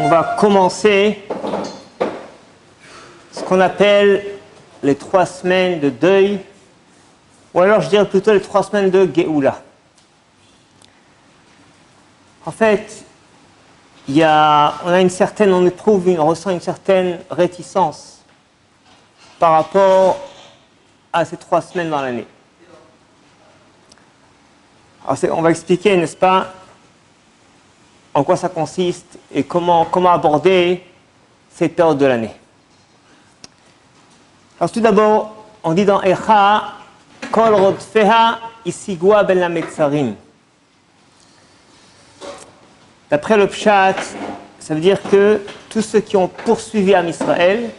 on va commencer ce qu'on appelle les 3 semaines de deuil, ou alors je dirais plutôt les 3 semaines de Géoula. En fait, on ressent une certaine réticence par rapport à ces 3 semaines dans l'année. Alors on va expliquer, n'est-ce pas, en quoi ça consiste et comment aborder cette période de l'année. Alors tout d'abord, on dit dans Echa, Kol Rodfeha Isigua Ben Lametzarim. D'après le Pshat, ça veut dire que tous ceux qui ont poursuivi Am Israël,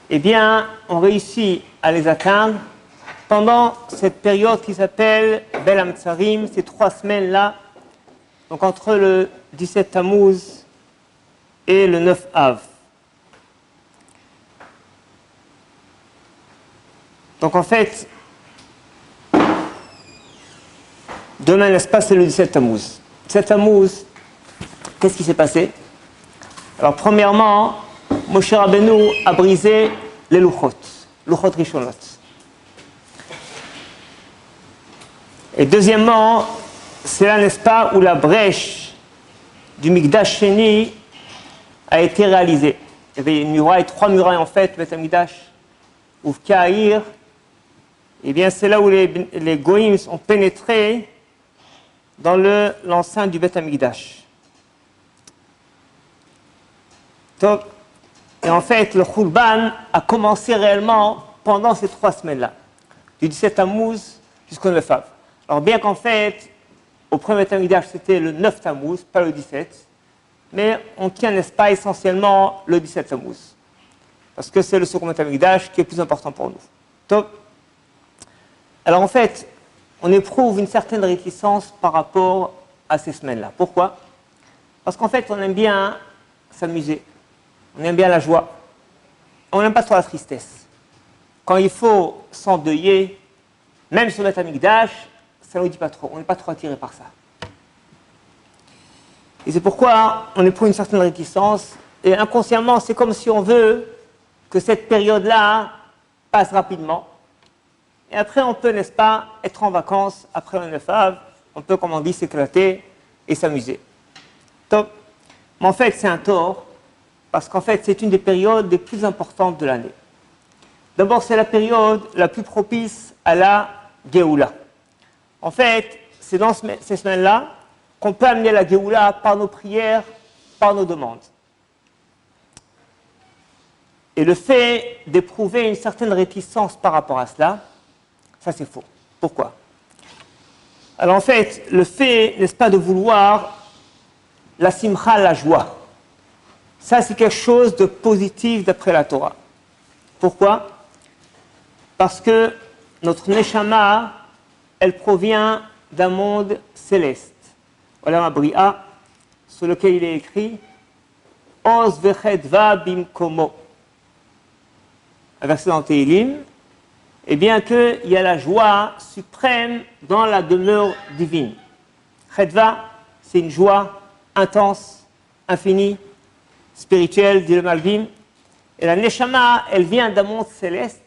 eh bien, ont réussi à les atteindre pendant cette période qui s'appelle Ben Lametzarim, ces 3 semaines-là, donc entre le 17 Tammuz et le 9 Av. Donc en fait, demain, n'est-ce pas, c'est le 17 Tammuz. 17 Tammuz, qu'est-ce qui s'est passé? Alors premièrement, Moshe Rabbeinu a brisé les Luchot Rishonot. Et deuxièmement, c'est là, n'est-ce pas, où la brèche du Mikdash Sheni a été réalisée. Il y avait une muraille, 3 murailles en fait, Beth Amikdash, ou Kaïr. Et bien c'est là où les Goïms ont pénétré dans l'enceinte du Beth Amikdash. Et en fait, le Khurban a commencé réellement pendant ces 3 semaines-là, du 17 Tammuz jusqu'au 9 Av. Alors bien qu'en fait, au premier Beth Amikdash, c'était le 9 Tammuz, pas le 17, mais on tient, n'est-ce pas, essentiellement le 17 Tammuz, parce que c'est le second Beth Amikdash qui est plus important pour nous. Top. Alors en fait, on éprouve une certaine réticence par rapport à ces semaines-là. Pourquoi? Parce qu'en fait, on aime bien s'amuser, on aime bien la joie, on n'aime pas trop la tristesse. Quand il faut s'endeuiller, même sur le Beth Amikdash, ça ne nous dit pas trop, on n'est pas trop attiré par ça. Et c'est pourquoi on éprouve une certaine réticence, et inconsciemment, c'est comme si on veut que cette période-là passe rapidement. Et après, on peut, n'est-ce pas, être en vacances après le 9 Av, on peut, comme on dit, s'éclater et s'amuser. Top. Mais en fait, c'est un tort, parce qu'en fait, c'est une des périodes les plus importantes de l'année. D'abord, c'est la période la plus propice à la Géoula. En fait, c'est dans ces semaines-là qu'on peut amener la Géoula par nos prières, par nos demandes. Et le fait d'éprouver une certaine réticence par rapport à cela, ça c'est faux. Pourquoi? Alors en fait, le fait, n'est-ce pas, de vouloir la simcha, la joie, ça c'est quelque chose de positif d'après la Torah. Pourquoi? Parce que notre neshama, elle provient d'un monde céleste. Olam Abri'a, sur lequel il est écrit Oz vechedva bimkomo. Un verset dans Tehillim. Et bien qu'il y a la joie suprême dans la demeure divine. Chedva, c'est une joie intense, infinie, spirituelle, dit le Malbim. Et la Neshama, elle vient d'un monde céleste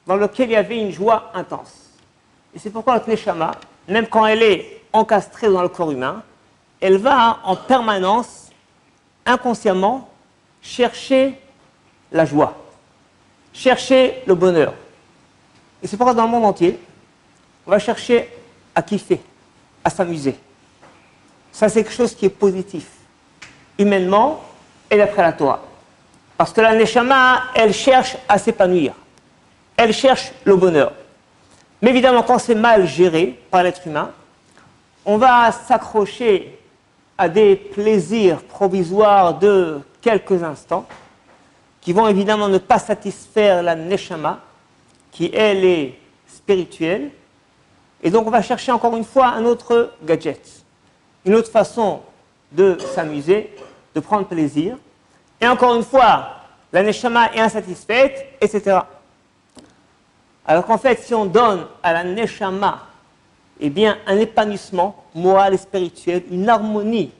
dans lequel il y avait une joie intense. Et c'est pourquoi notre Neshama, même quand elle est encastrée dans le corps humain, elle va en permanence, inconsciemment, chercher la joie, chercher le bonheur. Et c'est pourquoi dans le monde entier, on va chercher à kiffer, à s'amuser. Ça, c'est quelque chose qui est positif, humainement et d'après la Torah. Parce que la Neshama, elle cherche à s'épanouir. Elle cherche le bonheur. Mais évidemment, quand c'est mal géré par l'être humain, on va s'accrocher à des plaisirs provisoires de quelques instants qui vont évidemment ne pas satisfaire la Neshama, qui, elle, est spirituelle. Et donc, on va chercher encore une fois un autre gadget, une autre façon de s'amuser, de prendre plaisir. Et encore une fois, la Neshama est insatisfaite, etc. Alors qu'en fait, si on donne à la Neshama, eh bien, un épanouissement moral et spirituel, une harmonie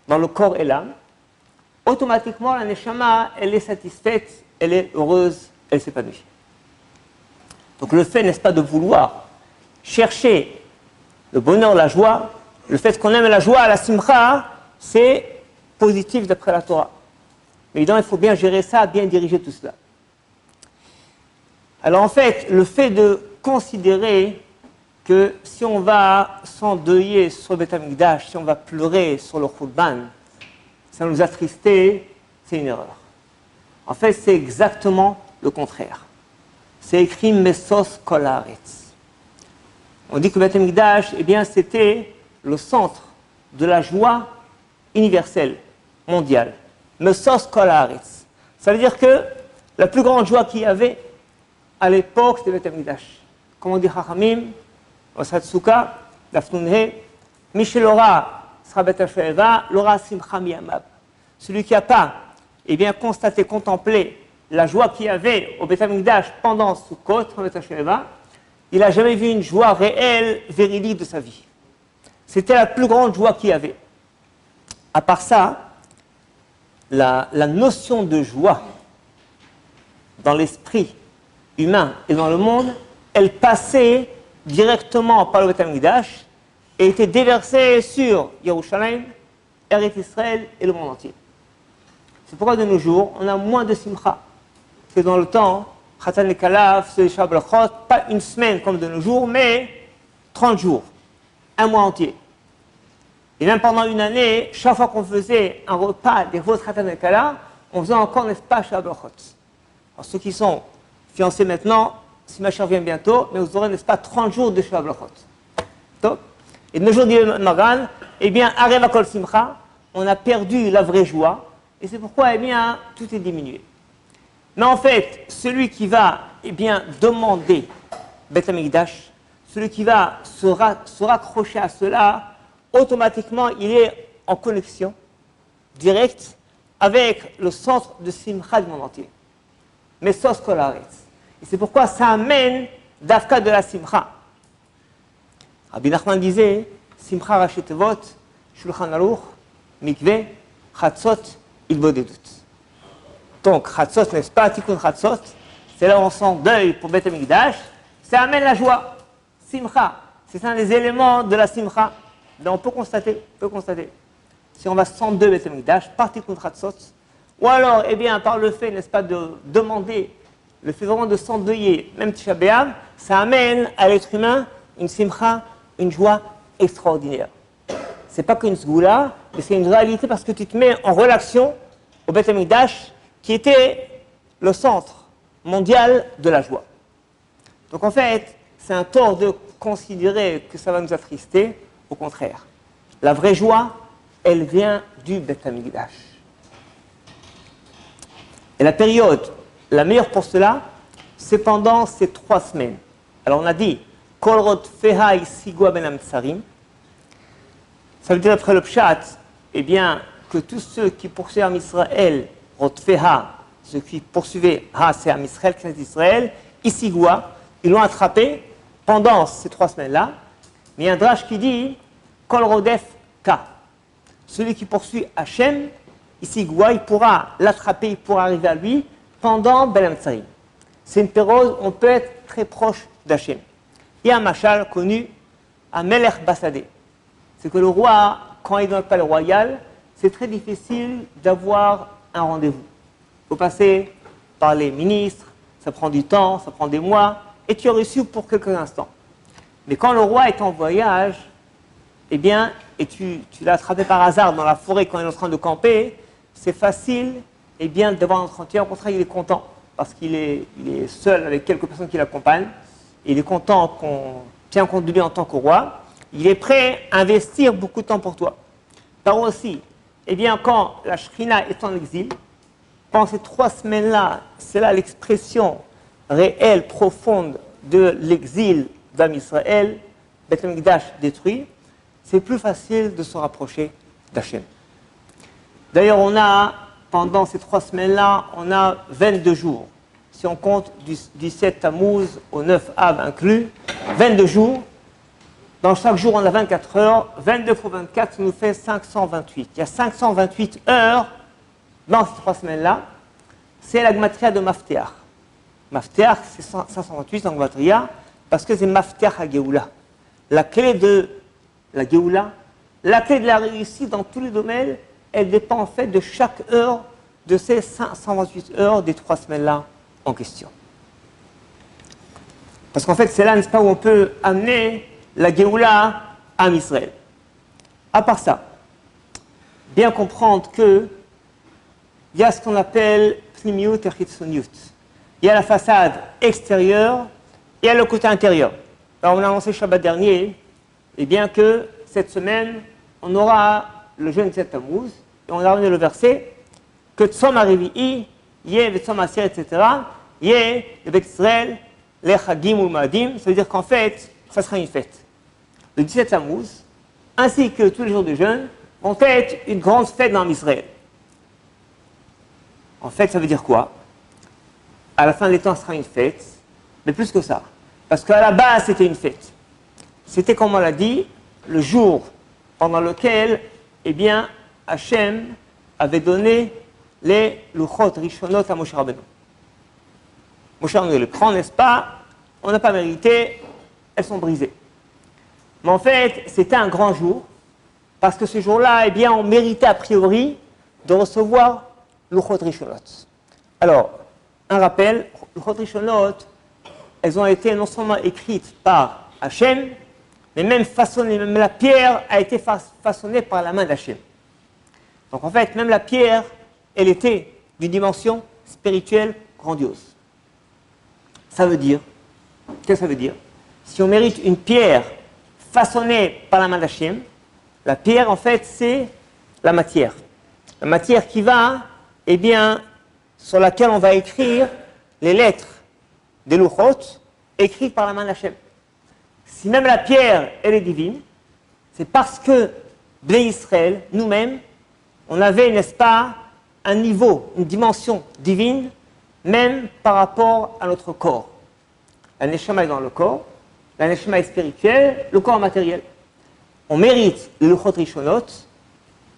dans le corps et l'âme, automatiquement la neshama, elle est satisfaite, elle est heureuse, elle s'épanouit. Donc le fait, n'est-ce pas, de vouloir chercher le bonheur, la joie, le fait qu'on aime la joie, la simcha, c'est positif d'après la Torah. Mais évidemment, il faut bien gérer ça, bien diriger tout cela. Alors en fait, le fait de considérer que si on va s'endeuiller sur le Beth Amikdash, si on va pleurer sur le Khurban, ça nous attrister, c'est une erreur. En fait, c'est exactement le contraire. C'est écrit Mesos Kol Haaretz. On dit que le Beth Amikdash, eh bien, c'était le centre de la joie universelle, mondiale. Mesos Kol Haaretz. Ça veut dire que la plus grande joie qu'il y avait à l'époque, c'était le Beth Amikdash. Comme on dit Chachamim, Osatsuka, Dafnunhe, Mishelora sera Beth Asheva, Lora Simcha Miyamab. Celui qui n'a pas, eh bien, constaté, contemplé la joie qu'il y avait au Beth Amikdash pendant Sukkot, Beth Asheva, il n'a jamais vu une joie réelle, véridique de sa vie. C'était la plus grande joie qu'il y avait. À part ça, la notion de joie dans l'esprit humain et dans le monde, elle passait directement par le Beth Amikdash et était déversée sur Yerushalayim, Eretz Israël et le monde entier. C'est pourquoi de nos jours, on a moins de simcha que dans le temps, Khatan et Kalaf, c'est Shablachot, pas une semaine comme de nos jours, mais 30 jours, un mois entier. Et même pendant une année, chaque fois qu'on faisait un repas des vôtres Khatan et Kalaf, on faisait encore, n'est-ce pas, Shablachot. Alors ceux qui sont fiancés maintenant, si ma chère vient bientôt, mais vous aurez, n'est-ce pas, 30 jours de Shablachot. Top. Et de nos jours, dit Maran, eh bien, Areva Kol Simcha, on a perdu la vraie joie, et c'est pourquoi, eh bien, tout est diminué. Mais en fait, celui qui va, eh bien, demander Beth Amikdash, celui qui va se raccrocher à cela, automatiquement, il est en connexion directe avec le centre de Simcha du monde entier. Mesos Kol Haaretz. Et c'est pourquoi ça amène Dafka de la Simcha. Rabbi Nachman disait, Simcha Rachetevot, Shulchan Aruch, Mikveh, Chatzot, Ilbodedut. Donc, Chatzot, n'est-ce pas, Tikkun Chatzot, c'est là où on s'endeuille pour Beth Amikdash, ça amène la joie. Simcha, c'est un des éléments de la Simcha. Donc, on peut constater, si on va s'endeuiller Beth Amikdash, par Tikkun Chatzot, ou alors, eh bien, par le fait, n'est-ce pas, de demander, le fait vraiment de s'endeuiller, même Tisha B'Av, ça amène à l'être humain une simcha, une joie extraordinaire. C'est pas qu'une sgoula, mais c'est une réalité parce que tu te mets en relation au Beth Amikdash, qui était le centre mondial de la joie. Donc en fait, c'est un tort de considérer que ça va nous attrister, au contraire. La vraie joie, elle vient du Beth Amikdash. Et la période la meilleure pour cela, c'est pendant ces 3 semaines. Alors on a dit, Kol Rodfeha Isigua Ben Amitzarim. Ça veut dire après le Pshat, eh bien, que tous ceux qui poursuivent Am Israël, Rodfeha, ceux qui poursuivaient Ha, c'est Am Israël, Knesset Israël, Isigua, ils l'ont attrapé pendant ces 3 semaines-là. Mais il y a un drash qui dit, Kol Rodef Ka. Celui qui poursuit Hachem, Isigua, il pourra l'attraper, il pourra arriver à lui, pendant Ben Amitzarim. C'est une période où on peut être très proche d'Hachem. Il y a un machal connu, un Melech Bassadeh. C'est que le roi, quand il est dans le palais royal, c'est très difficile d'avoir un rendez-vous. Il faut passer par les ministres, ça prend du temps, ça prend des mois, et tu es reçu pour quelques instants. Mais quand le roi est en voyage, eh bien, et tu l'as attrapé par hasard dans la forêt quand il est en train de camper, c'est facile, eh bien, d'avoir un entretien. Au contraire, il est content parce qu'il est seul avec quelques personnes qui l'accompagnent. Il est content qu'on tient compte de lui en tant que roi. Il est prêt à investir beaucoup de temps pour toi. Par aussi, eh bien, quand la Shrina est en exil, pendant ces 3 semaines-là, c'est là l'expression réelle, profonde de l'exil d'Am Israël, Beth Amikdash détruit, c'est plus facile de se rapprocher d'Hachem. D'ailleurs, on a, pendant ces 3 semaines-là, on a 22 jours. Si on compte du 7 Tammuz au 9 Av inclus, 22 jours Dans chaque jour, on a 24 heures. 22 fois 24, ça nous fait 528. Il y a 528 heures dans ces 3 semaines-là. C'est la gematria de Mafteach. Mafteach, c'est 528 en gematria, parce que c'est Mafteach à Géoula. La clé de la Géoula, la clé de la réussite dans tous les domaines, elle dépend en fait de chaque heure de ces 528 heures des 3 semaines-là en question. Parce qu'en fait, c'est là, n'est-ce pas, où on peut amener la Géoula à Israël. À part ça, bien comprendre que il y a ce qu'on appelle Pnimiut et Chitzoniut. Il y a la façade extérieure et il y a le côté intérieur. Alors, on a annoncé Shabbat dernier, et bien que cette semaine, on aura le jeûne de Tammuz, et on a ramené le verset que Tzom HaRevi'i, Yeh v'Tzom HaSir, etc., Yeh, le Bet Israël, les Chagim ou Maadim, ça veut dire qu'en fait, ça sera une fête. Le 17 Tammuz, ainsi que tous les jours de jeûne, vont être une grande fête dans Israël. En fait, ça veut dire quoi? À la fin des temps, ce sera une fête, mais plus que ça. Parce qu'à la base, c'était une fête. C'était, comme on l'a dit, le jour pendant lequel, eh bien, Hachem avait donné les Luchot Rishonot à Moshe Rabbeinu. Moshe Rabbeinu les prend, n'est-ce pas? On n'a pas mérité, elles sont brisées. Mais en fait, c'était un grand jour, parce que ce jour-là, eh bien, on méritait a priori de recevoir Luchot Rishonot. Alors, un rappel, Luchot Rishonot, elles ont été non seulement écrites par Hachem, mais même façonnées, même la pierre a été façonnée par la main d'Hachem. Donc en fait, même la pierre, elle était d'une dimension spirituelle grandiose. Ça veut dire, qu'est-ce que ça veut dire? Si on mérite une pierre façonnée par la main d'Hachem, la pierre, en fait, c'est la matière. La matière qui va, eh bien, sur laquelle on va écrire les lettres des Luchot, écrites par la main d'Hachem. Si même la pierre, elle est divine, c'est parce que, Bnei Israël, nous-mêmes, on avait, n'est-ce pas, un niveau, une dimension divine, même par rapport à notre corps. La Neshama est dans le corps, la Neshama est spirituelle, le corps matériel. On mérite les Luchot Rishonot,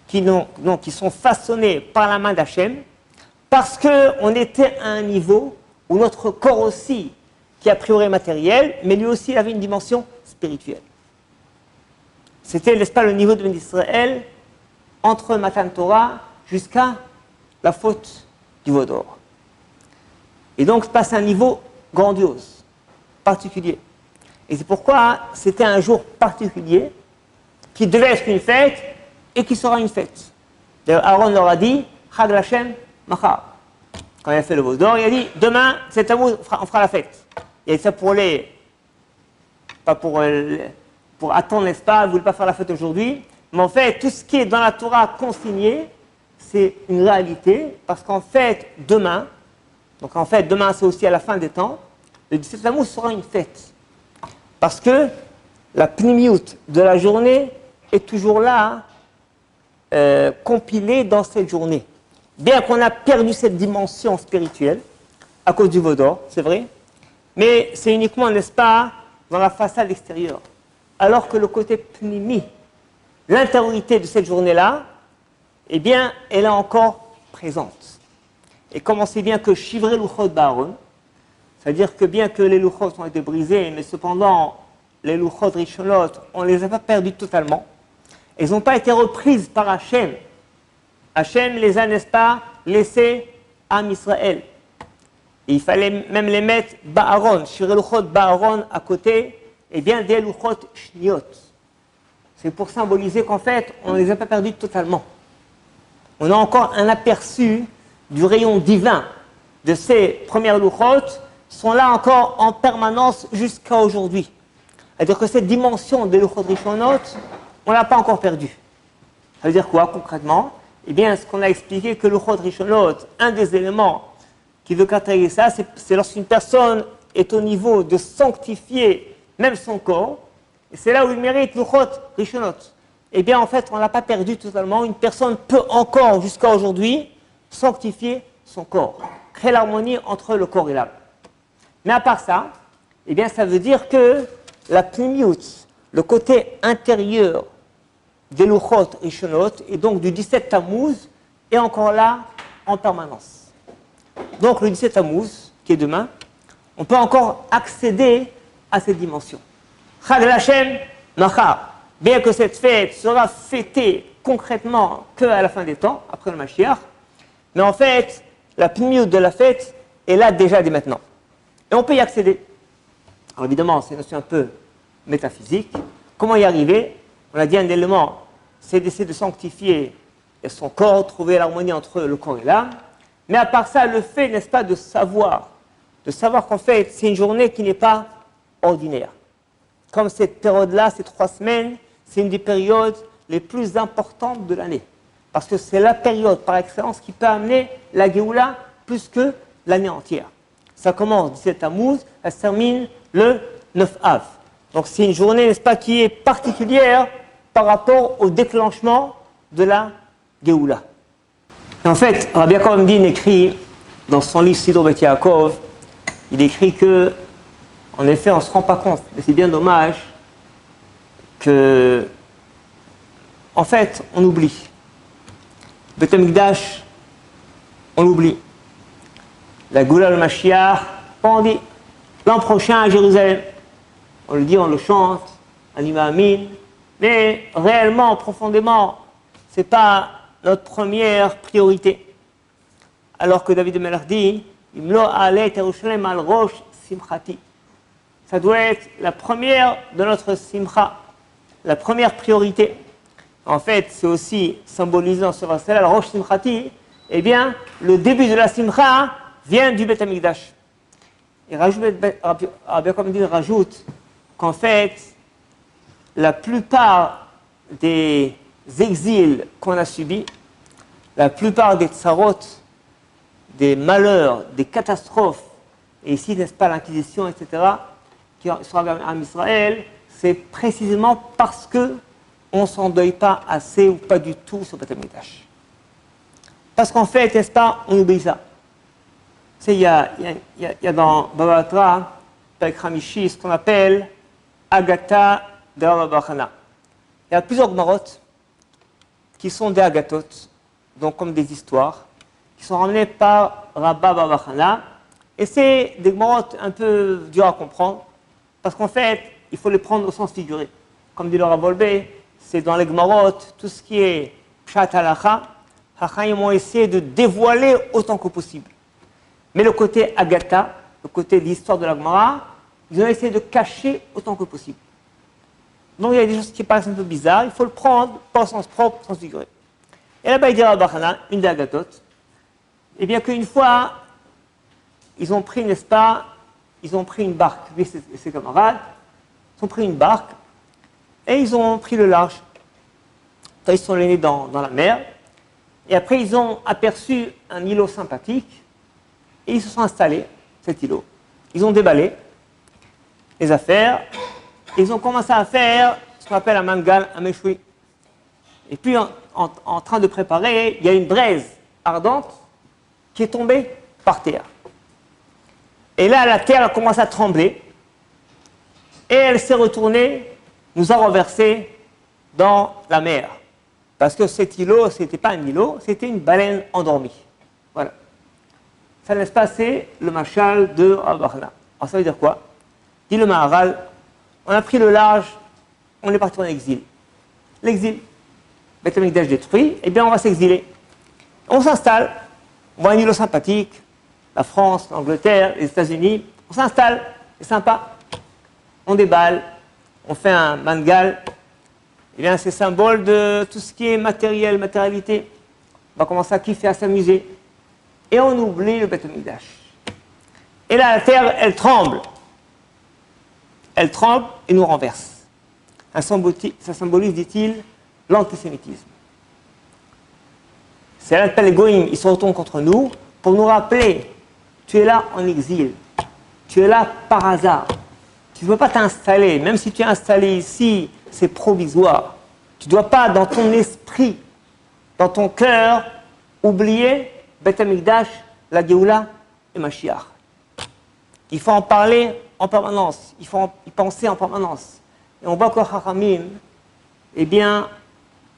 qui sont façonnés par la main d'Hachem, parce qu'on était à un niveau où notre corps aussi, qui a priori est matériel, mais lui aussi avait une dimension spirituelle. C'était, n'est-ce pas, le niveau de Bnei Israël entre Matan Torah jusqu'à la faute du veau d'or. Et donc, passe à un niveau grandiose, particulier. Et c'est pourquoi c'était un jour particulier qui devait être une fête et qui sera une fête. D'ailleurs, Aaron leur a dit Chag Lashem Machar. Quand il a fait le veau d'or, il a dit demain, c'est à vous, on fera la fête. Il a dit ça pas pour attendre, n'est-ce pas, vous ne voulez pas faire la fête aujourd'hui. Mais en fait, tout ce qui est dans la Torah consigné, c'est une réalité, parce qu'en fait, demain, c'est aussi à la fin des temps, le 17 Tammuz sera une fête. Parce que la pnimiut de la journée est toujours là, compilée dans cette journée. Bien qu'on a perdu cette dimension spirituelle, à cause du veau d'or, c'est vrai, mais c'est uniquement, n'est-ce pas, dans la façade extérieure. Alors que le côté pnimi, l'intériorité de cette journée-là, eh bien, elle est encore présente. Et comme on sait bien que Shivrei Luchot Ba'aron, c'est-à-dire que bien que les Luchot ont été brisés, mais cependant, les Luchot Rishonot, on ne les a pas perdus totalement. Elles n'ont pas été reprises par Hachem. Hachem les a, n'est-ce pas, laissées à Israël. Et il fallait même les mettre Ba'aron, Shivrei Luchot Ba'aron à côté, et bien des Luchot Shniot. C'est pour symboliser qu'en fait, on ne les a pas perdus totalement. On a encore un aperçu du rayon divin de ces premières Luchot, sont là encore en permanence jusqu'à aujourd'hui. C'est-à-dire que cette dimension des Luchot Rishonot, on ne l'a pas encore perdue. Ça veut dire quoi concrètement? Eh bien, ce qu'on a expliqué que Luchot Rishonot, un des éléments qui veut caractériser ça, c'est lorsqu'une personne est au niveau de sanctifier même son corps, et c'est là où il mérite Luchot Rishonot. Eh bien, en fait, on ne l'a pas perdu totalement. Une personne peut encore, jusqu'à aujourd'hui, sanctifier son corps, créer l'harmonie entre le corps et l'âme. Mais à part ça, eh bien, ça veut dire que la pnimiut, le côté intérieur des Luchot Rishonot, et donc du 17 Tammuz, est encore là en permanence. Donc le 17 Tammuz, qui est demain, on peut encore accéder à cette dimension. Chag Hashem Machar, bien que cette fête sera fêtée concrètement qu'à la fin des temps, après le Mashiach, mais en fait, la plénitude de la fête est là déjà dès maintenant. Et on peut y accéder. Alors évidemment, c'est une notion un peu métaphysique. Comment y arriver? On a dit un élément, c'est d'essayer de sanctifier son corps, trouver l'harmonie entre le corps et l'âme. Mais à part ça, le fait, n'est-ce pas, de savoir qu'en fait, c'est une journée qui n'est pas ordinaire. Comme cette période-là, ces 3 semaines, c'est une des périodes les plus importantes de l'année. Parce que c'est la période par excellence qui peut amener la Géoula plus que l'année entière. Ça commence 17 Tammuz, ça se termine le 9 Av. Donc c'est une journée, n'est-ce pas, qui est particulière par rapport au déclenchement de la Géoula. Et en fait, Rabbi Yaakov Emdin écrit dans son livre Siddur Bet Yaakov, il écrit que, en effet, on ne se rend pas compte, mais c'est bien dommage que, en fait, on oublie. Beth Amikdash, on l'oublie. La Géoula le Mashiach, on dit l'an prochain à Jérusalem. On le dit, on le chante, Anima Amin, mais réellement, profondément, ce n'est pas notre première priorité. Alors que David Melech dit, Imlo Alet Yerushalem al Rosh Simchati. Ça doit être la première de notre Simcha, la première priorité. En fait, c'est aussi symbolisant ce verset-là, le Rosh Simchati, eh bien, le début de la Simcha vient du Beth Amikdash. Et Rabbi Yaakov Emdin rajoute qu'en fait, la plupart des exils qu'on a subis, la plupart des tsarot, des malheurs, des catastrophes, et ici, n'est-ce pas, l'Inquisition, etc., qui sont arrivés en Israël, c'est précisément parce qu'on ne s'endeuille pas assez ou pas du tout sur Beth Amikdash. Parce qu'en fait, n'est-ce pas, on oublie ça. Tu sais, il y a dans Baba Batra, Perek Hamishi, ce qu'on appelle Agata de Rabba bar Chana. Il y a plusieurs Gmarot qui sont des Agatot, donc comme des histoires, qui sont ramenées par Rabba bar Chana. Et c'est des Gmarot un peu durs à comprendre, parce qu'en fait, il faut les prendre au sens figuré. Comme dit le Rav Wolbe, c'est dans les Gmarot, tout ce qui est Pshat Halacha, Hachaim ont essayé de dévoiler autant que possible. Mais le côté Agatha, le côté de l'histoire de la Gemara, ils ont essayé de cacher autant que possible. Donc il y a des choses qui paraissent un peu bizarres, il faut le prendre, pas au sens propre, au sens figuré. Et là-bas, il dit à Bachana, une des Agathot, eh bien qu'une fois, ils ont pris, n'est-ce pas, ils ont pris une barque, lui et ses camarades, ils ont pris une barque, et ils ont pris le large. Quand ils sont allés dans la mer, et après ils ont aperçu un îlot sympathique, et ils se sont installés, cet îlot. Ils ont déballé les affaires, et ils ont commencé à faire ce qu'on appelle un mangal, un méchoui. Et puis, en train de préparer, il y a une braise ardente qui est tombée par terre. Et là, la terre a commencé à trembler, et elle s'est retournée, nous a renversés dans la mer. Parce que cet îlot, ce n'était pas un îlot, c'était une baleine endormie. Voilà. Ça laisse passer le machal de Rabbi bar Chana. Alors ça veut dire quoi? Dit le Maharal, on a pris le large, on est parti en exil. L'exil. Beth Amikdash détruit, eh bien on va s'exiler. On s'installe, on voit un îlot sympathique, la France, l'Angleterre, les États-Unis, on s'installe, c'est sympa. On déballe, on fait un mangal, eh bien c'est symbole de tout ce qui est matériel, matérialité. On va commencer à kiffer, à s'amuser. Et on oublie le Beth Amikdash. Et là, la terre, elle tremble. Elle tremble et nous renverse. Ça symbolise, dit-il, l'antisémitisme. C'est là que les Goïms, ils se retournent contre nous pour nous rappeler, tu es là en exil. Tu es là par hasard. Tu ne peux pas t'installer. Même si tu es installé ici, c'est provisoire. Tu ne dois pas, dans ton esprit, dans ton cœur, oublier Beth Amikdash, la Géoula et Mashiach. Il faut en parler en permanence, il faut y penser en permanence. Et on voit que Haramim, eh bien,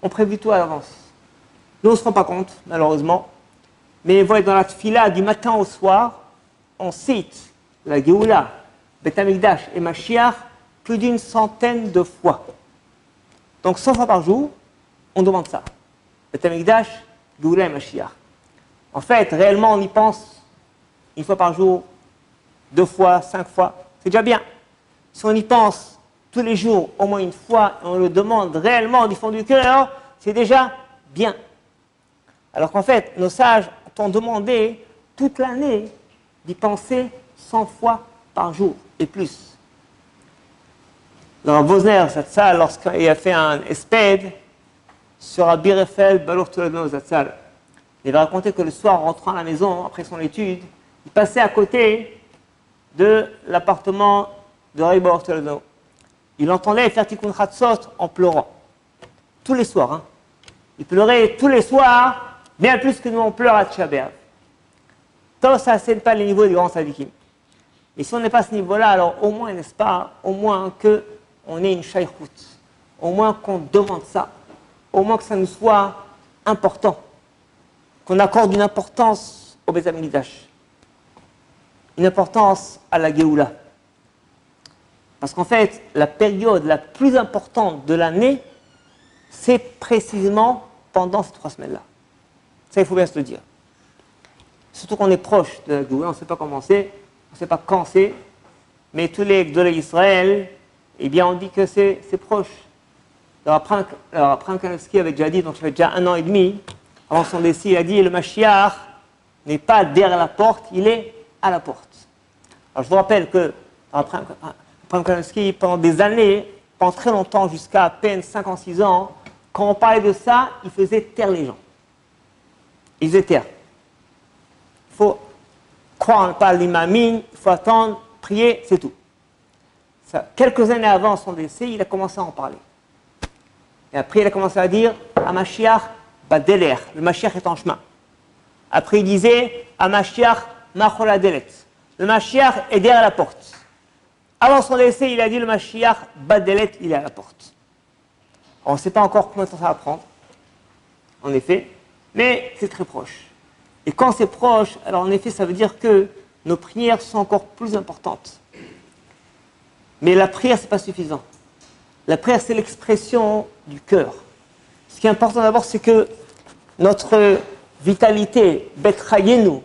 on prévu tout à l'avance. Nous, on ne se rend pas compte, malheureusement. Mais vous voyez, dans la tfila du matin au soir, on cite la Géoula, Beth Amikdash et Mashiach plus d'une centaine de fois. Donc 100 fois par jour, on demande ça. Beth Amikdash, Géoula et Mashiach. En fait, réellement, on y pense une fois par jour, 2 fois, 5 fois. C'est déjà bien. Si on y pense tous les jours, au moins une fois, et on le demande réellement du fond du cœur, c'est déjà bien. Alors qu'en fait, nos sages t'ont demandé toute l'année d'y penser 100 fois par jour et plus. Dans Vosner, Zatzal, lorsqu'il a fait un espède sur Rabbi Refel Balour Toledano Zatzal, il va raconter que le soir, en rentrant à la maison, après son étude, il passait à côté de l'appartement de Rabbi Balour Toledano. Il entendait faire Tikkun Chatzot en pleurant. Tous les soirs. Hein. Il pleurait tous les soirs, bien plus que nous on pleure à Tisha B'Av. Donc ça, ce n'est pas les niveaux des grands sadikim. Et si on n'est pas à ce niveau-là, alors au moins, n'est-ce pas, au moins qu'on ait une shaykhout, au moins qu'on demande ça, au moins que ça nous soit important, qu'on accorde une importance au Beth Amikdash, une importance à la Géoula. Parce qu'en fait, la période la plus importante de l'année, c'est précisément pendant ces 3 semaines-là. Ça, il faut bien se le dire. Surtout qu'on est proche de la Géoula, on ne sait pas comment c'est, on ne sait pas quand c'est, mais tous les Gdolei Israël, eh bien, on dit que c'est proche. Alors après Kanevski avait déjà dit, donc ça fait déjà 1 an et demi, avant son décès, il a dit, le Mashiach n'est pas derrière la porte, il est à la porte. Alors je vous rappelle que, après Kanevski, pendant des années, pendant très longtemps, jusqu'à à peine 5 ans, 6 ans, quand on parlait de ça, il faisait taire les gens. Il faisait taire. Il faut croire pas l'imamine, il faut attendre, prier, c'est tout. Ça, quelques années avant son décès, il a commencé à en parler. Et après, il a commencé à dire Mashiach badeler, le Mashiach est en chemin. Après, il disait Mashiach machola delet, le Mashiach est derrière la porte. Avant son décès, il a dit le Mashiach badelet, il est à la porte. On ne sait pas encore combien de temps ça va prendre, en effet, mais c'est très proche. Et quand c'est proche, alors en effet, ça veut dire que nos prières sont encore plus importantes. Mais la prière, ce n'est pas suffisant. La prière, c'est l'expression du cœur. Ce qui est important d'abord, c'est que notre vitalité, Bet Chayenu,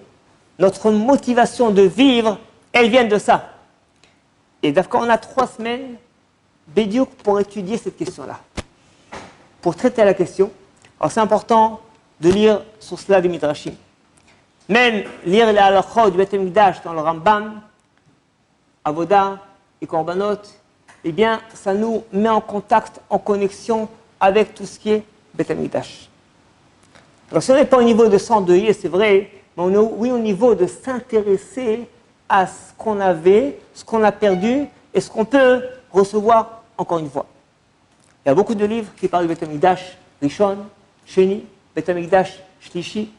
notre motivation de vivre, elle vient de ça. Et d'accord, on a 3 semaines, Bédiouk, pour étudier cette question-là. Pour traiter la question, alors c'est important de lire sur cela des Midrashim. Même lire les halachot du Beth Amikdash dans le Rambam, Avoda et Korbanot, eh bien, ça nous met en contact, en connexion avec tout ce qui est Beth Amikdash. Alors, si on n'est pas au niveau de s'endeuiller, c'est vrai, mais on est oui au niveau de s'intéresser à ce qu'on avait, ce qu'on a perdu et ce qu'on peut recevoir encore une fois. Il y a beaucoup de livres qui parlent du Beth Amikdash Rishon, Sheni, Beth Amikdash Shlishi,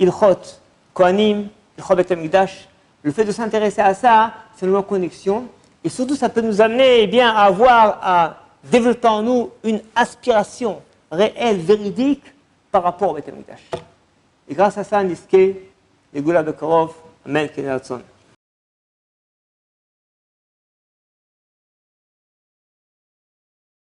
Ilchot, Kohanim, Ilchot Beth Amikdash. Le fait de s'intéresser à ça, c'est une connexion. Et surtout, ça peut nous amener bien, à développer en nous une aspiration réelle, véridique, par rapport au Beth Amikdash. Et grâce à ça, Niske, les Gula Bekorov, Amen, Keneratson.